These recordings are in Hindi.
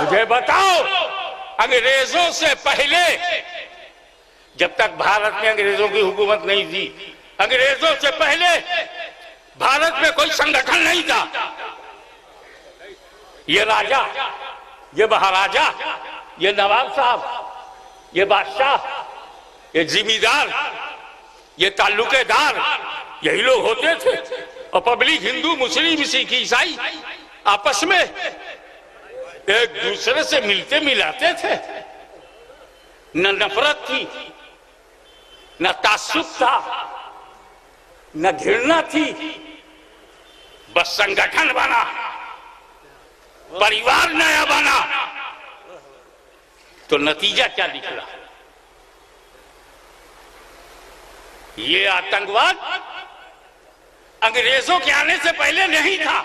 मुझे बताओ, अंग्रेजों से पहले, जब तक भारत में अंग्रेजों की हुकूमत नहीं थी, अंग्रेजों से पहले भारत में कोई संगठन नहीं था। ये राजा, ये महाराजा, ये नवाब साहब, ये बादशाह, ये जिम्मेदार, ये ताल्लुकेदार, यही लोग होते थे। और पब्लिक हिंदू, मुस्लिम, सिख, ईसाई आपस में एक दूसरे से मिलते मिलाते थे। न नफरत थी, न तासुब था, न घृणा थी, बस संगठन बना, परिवार नया बना। तो नतीजा क्या निकला? ये आतंकवाद अंग्रेजों के आने से पहले नहीं था।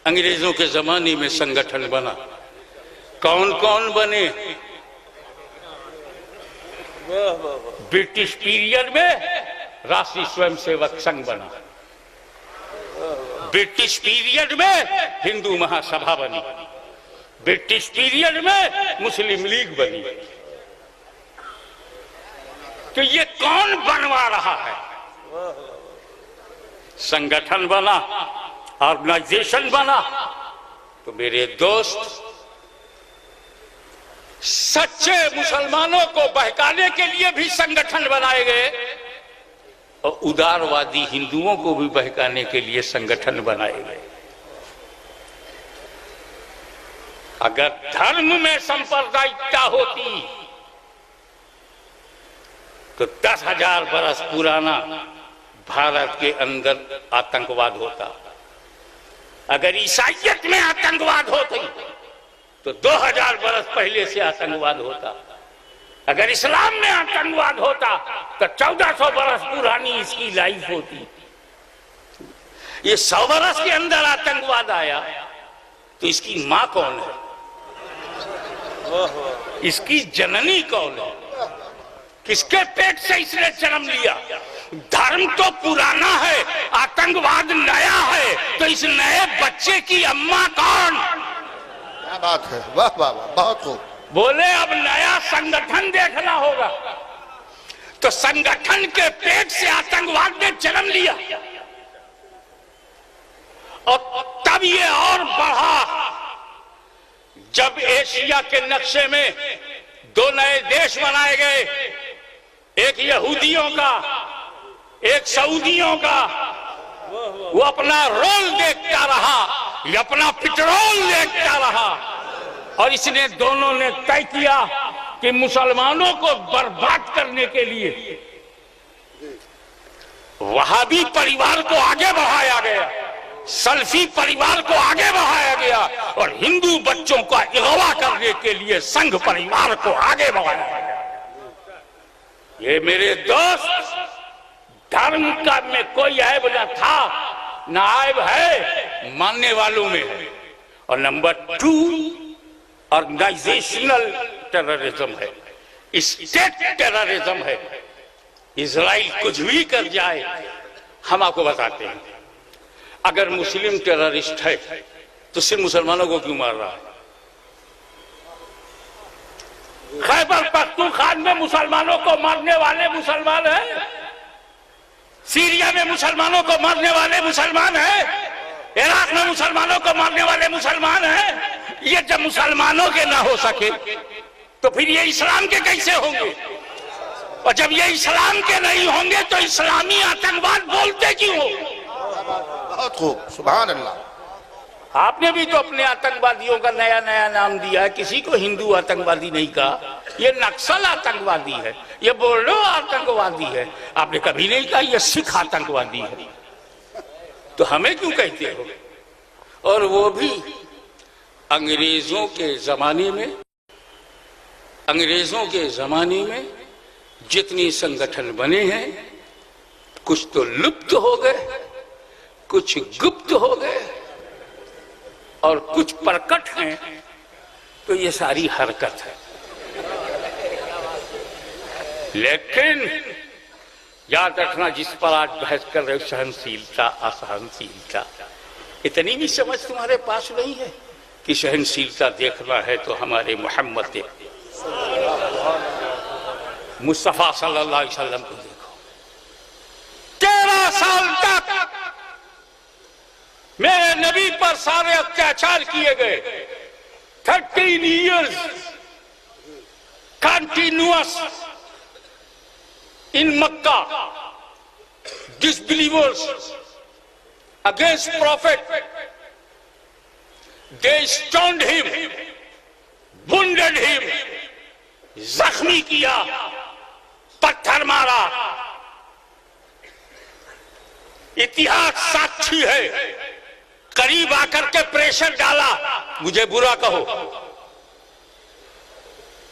अंग्रेजों के जमाने में संगठन बना। कौन कौन बने? ब्रिटिश पीरियड में राष्ट्रीय स्वयंसेवक संघ बना। ब्रिटिश पीरियड में हिंदू महासभा बनी। ब्रिटिश पीरियड में मुस्लिम लीग बनी। तो ये कौन बनवा रहा है? संगठन बना, ऑर्गेनाइजेशन बना। तो मेरे दोस्त, सच्चे मुसलमानों को बहकाने के लिए भी संगठन बनाए गए और उदारवादी हिंदुओं को भी बहकाने के लिए संगठन बनाए गए। अगर धर्म में सांप्रदायिकता होती तो 10,000 बरस पुराना भारत के अंदर आतंकवाद होता। अगर ईसाइयत में आतंकवाद होती तो 2000 बरस पहले से आतंकवाद होता। अगर इस्लाम में आतंकवाद होता तो 1400 बरस पुरानी इसकी लाइफ होती। ये 100 बरस के अंदर आतंकवाद आया तो इसकी मां कौन है? इसकी जननी कौन है? किसके पेट से इसने जन्म लिया? धर्म तो पुराना है, आतंकवाद नया है, तो इस नए बच्चे की अम्मा कौन? क्या बात है, वाह वाह वाह, बहुत खूब। बोले अब नया संगठन देखना होगा। तो संगठन के पेट से आतंकवाद ने जन्म लिया और तब ये और बढ़ा जब एशिया के नक्शे में 2 नए देश बनाए गए, एक यहूदियों का, एक सऊदियों का। वो अपना रोल देखता रहा, ये अपना पेट्रोल देखता रहा और इसने दोनों ने तय किया कि मुसलमानों को बर्बाद करने के लिए वहाबी परिवार को आगे बढ़ाया गया, सल्फी परिवार को आगे बढ़ाया गया और हिंदू बच्चों का अगवा करने के लिए संघ परिवार को आगे बढ़ाया गया। ये मेरे दोस्त, धर्म का में कोई ऐब न था, न ऐब है, मानने वालों में है। और नंबर 2 ऑर्गेनाइजेशनल टेररिज्म है, स्टेट टेररिज्म है। इजराइल कुछ भी कर जाए, हम आपको बताते हैं। अगर मुस्लिम टेररिस्ट है तो सिर्फ मुसलमानों को क्यों मार रहा है? खैबर पख्तूनख्वा में मुसलमानों को मारने वाले मुसलमान हैं, सीरिया में मुसलमानों को मारने वाले मुसलमान हैं, इराक में मुसलमानों को मारने वाले मुसलमान हैं। ये जब मुसलमानों के ना हो सके तो फिर ये इस्लाम के कैसे होंगे? और जब ये इस्लाम के नहीं होंगे तो इस्लामी आतंकवाद बोलते क्यों हो? बहुत खूब, सुभान अल्लाह। आपने भी तो अपने आतंकवादियों का नया नया नाम दिया है, किसी को हिंदू आतंकवादी नहीं कहा। ये नक्सल आतंकवादी है, ये बोलो आतंकवादी है, आपने कभी नहीं कहा ये सिख आतंकवादी है। तो हमें क्यों कहते हो? और वो भी अंग्रेजों के जमाने में। अंग्रेजों के जमाने में जितने संगठन बने हैं, कुछ तो लुप्त हो गए, कुछ गुप्त हो गए और कुछ प्रकट हैं। तो ये सारी हरकत है। लेकिन याद रखना, जिस पर आज बहस कर रहे हो, सहनशीलता असहनशीलता, इतनी भी समझ तुम्हारे पास नहीं है। की सहनशीलता देखना है तो हमारे मोहम्मद मुस्तफा सल्लल्लाहु अलैहि वसल्लम को देखो। 13 साल तक मेरे नबी पर सारे अत्याचार किए गए। 13 years continuous in Makkah, disbelievers against Prophet. They stoned him, wounded him, जख्मी किया, पत्थर मारा। इतिहास साक्षी है। करीब आकर के प्रेशर डाला, मुझे बुरा कहो,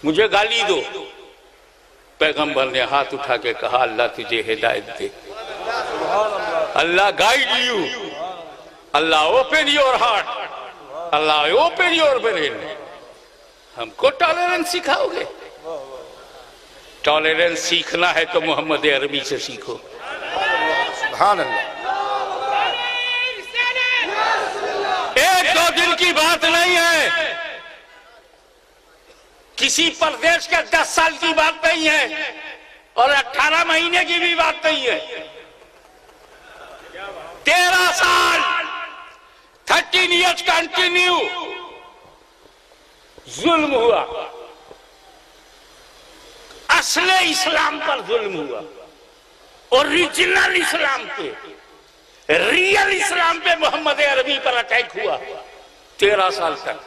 मुझे गाली दो। पैगंबर ने हाथ उठा के कहा, अल्लाह तुझे हिदायत दे, Allah guide you, Allah open your heart, Allah open your brain. हमको टॉलरेंस सिखाओगे? टॉलरेंस सीखना है तो मोहम्मद अरबी से सीखो। सुभान अल्लाह। एक दो दिन की बात नहीं है, किसी प्रदेश के 10 साल की बात नहीं है, और 18 महीने की भी बात नहीं है। 13 साल, 13 years कंटिन्यू जुल्म हुआ। असले इस्लाम पर जुल्म हुआ, ओरिजिनल इस्लाम पे, रियल इस्लाम पे मोहम्मद अरबी पर अटैक हुआ 13 साल तक।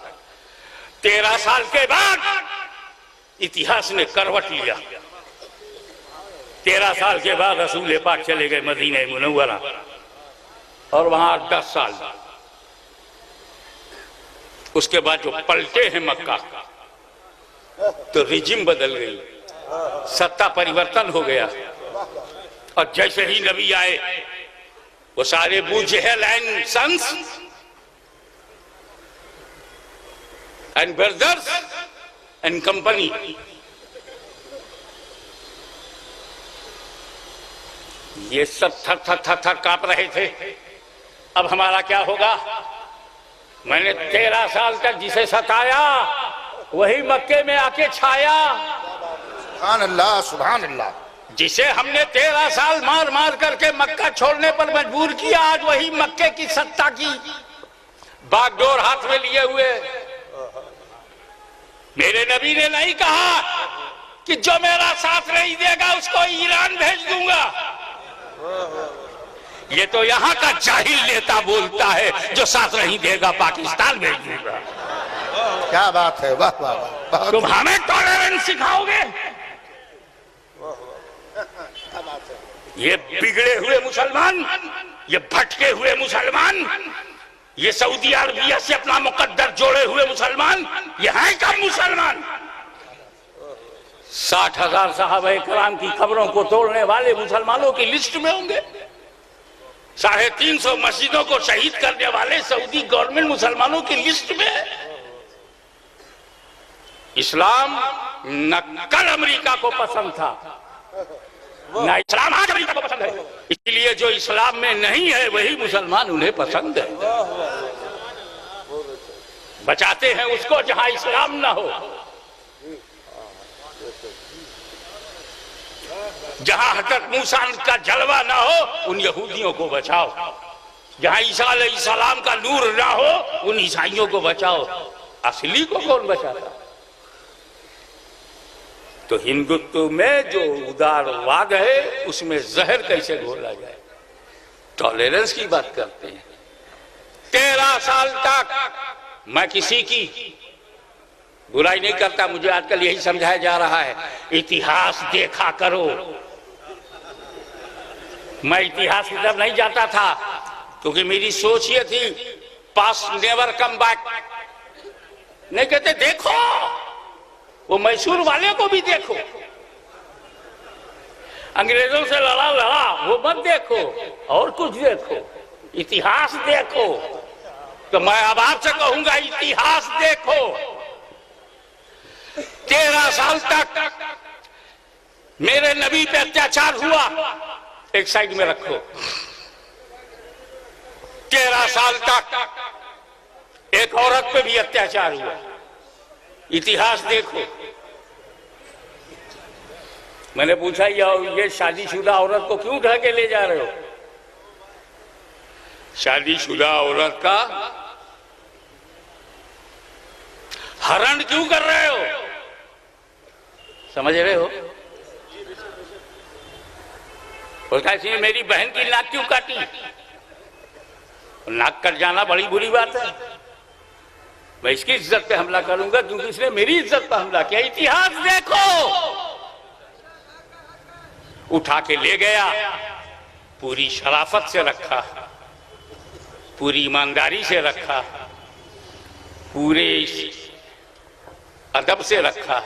13 साल के बाद इतिहास ने करवट लिया। 13 साल के बाद रसूल पाक चले गए मदीना मुनव्वरा, और वहां 10 साल। उसके बाद जो पलटे हैं मक्का, तो रिजिम बदल गई, सत्ता परिवर्तन हो गया। और जैसे ही नबी आए, वो सारे Abu Jahl and sons and brothers and company, ये सब थर थर थर थर कांप रहे थे। अब हमारा क्या होगा? मैंने 13 साल तक जिसे सताया, वही मक्के में आके छाया। सुभान अल्लाह, सुभान अल्लाह। जिसे हमने 13 साल मार मार करके मक्का छोड़ने पर मजबूर किया, आज वही मक्के की सत्ता की बागडोर हाथ में लिए हुए। मेरे नबी ने नहीं कहा कि जो मेरा साथ नहीं देगा उसको ईरान भेज दूंगा। ये तो यहाँ का जाहिल नेता बोलता है, जो साथ नहीं देगा पाकिस्तान भेज दूंगा। क्या बात है, वाह वाह वाह। तुम हमें टॉलरेंस सिखाओगे? ये बिगड़े हुए मुसलमान, ये भटके हुए मुसलमान, ये सऊदी अरबिया से अपना मुकद्दर जोड़े हुए मुसलमान, ये हैं कब मुसलमान? 60,000 सहाबा कराम की कब्रों को तोड़ने वाले मुसलमानों की लिस्ट में होंगे। 350 मस्जिदों को शहीद करने वाले सऊदी गवर्नमेंट मुसलमानों की लिस्ट में। इस्लाम न कल अमेरिका को पसंद था, न इस्लाम आज अमेरिका को पसंद है। इसलिए जो इस्लाम में नहीं है वही मुसलमान उन्हें पसंद है। बचाते हैं उसको जहां इस्लाम ना हो, जहां हजरत मूसा का जलवा ना हो उन यहूदियों को बचाओ, जहां ईसा अलैहिस्सलाम का नूर ना हो उन ईसाइयों को बचाओ। असली को कौन बचाता? तो हिंदुत्व में जो उदारवाद है उसमें जहर कैसे घोला जाए? टॉलरेंस की बात करते हैं। 13 साल तक मैं किसी की बुराई नहीं करता, मुझे आजकल यही समझाया जा रहा है, इतिहास देखा करो। मैं इतिहास की तरफ नहीं जाता था क्योंकि मेरी सोच ये थी, पास्ट नेवर कम बैक। नहीं कहते देखो, वो मैसूर वाले को भी देखो, अंग्रेजों से लड़ा वो मत देखो, और कुछ देखो, इतिहास देखो। तो मैं अब आपसे कहूंगा, इतिहास देखो। 13 साल तक मेरे नबी पे अत्याचार हुआ, एक साइड में रखो। 13 साल तक एक औरत पे भी अत्याचार हुआ। इतिहास देखो। मैंने पूछा ये शादीशुदा औरत को क्यों उठा के ले जा रहे हो? शादीशुदा औरत का हरण क्यों कर रहे हो? समझ रहे हो? बोलता है इसने मेरी बहन की नाक क्यों काटी? नाक कट जाना बड़ी बुरी बात है। मैं इसकी इज्जत पे हमला करूंगा क्योंकि इसने मेरी इज्जत पे हमला किया। इतिहास देखो। उठा के ले गया, पूरी शराफत से रखा, पूरी ईमानदारी से रखा, पूरे अदब से रखा,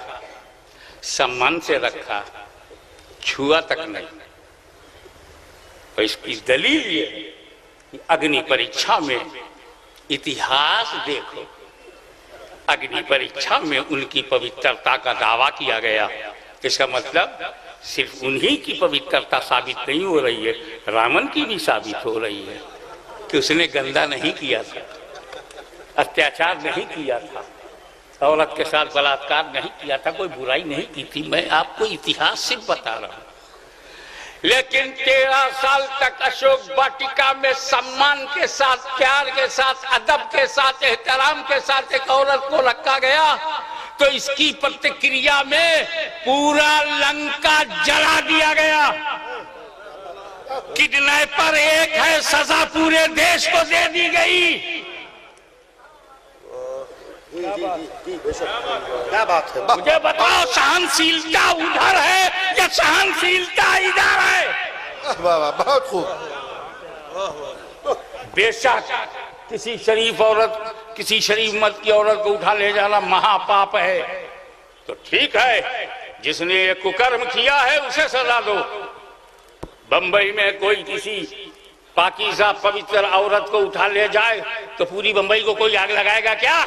सम्मान से रखा, छुआ तक नहीं। तो इसकी दलील ये कि अग्नि परीक्षा में, इतिहास देखो, अग्नि परीक्षा में उनकी पवित्रता का दावा किया गया। इसका मतलब सिर्फ उन्हीं की पवित्रता साबित नहीं हो रही है, रावण की भी साबित हो रही है कि उसने गंदा नहीं किया था, अत्याचार नहीं किया था, औरत के साथ बलात्कार नहीं किया था, कोई बुराई नहीं की थी। मैं आपको इतिहास से बता रहा हूं। लेकिन 13 साल तक अशोक वाटिका में सम्मान के साथ, प्यार के साथ, अदब के साथ, एहतराम के साथ एक औरत को रखा गया, तो इसकी प्रतिक्रिया में पूरा लंका जला दिया गया। किडनैपर एक है, सजा पूरे देश को दे दी गई। क्या बात है? मुझे बताओ, सहनशीलता उधर है या सहनशीलता इधर है? वाह वाह, बहुत खूब। बेशक किसी शरीफ औरत, किसी शरीफ मत की औरत को उठा ले जाना महापाप है, तो ठीक है, जिसने ये कुकर्म किया है उसे सजा दो। बंबई में कोई किसी पाकीज़ा पवित्र औरत को उठा ले जाए तो पूरी बंबई को कोई आग लगाएगा क्या?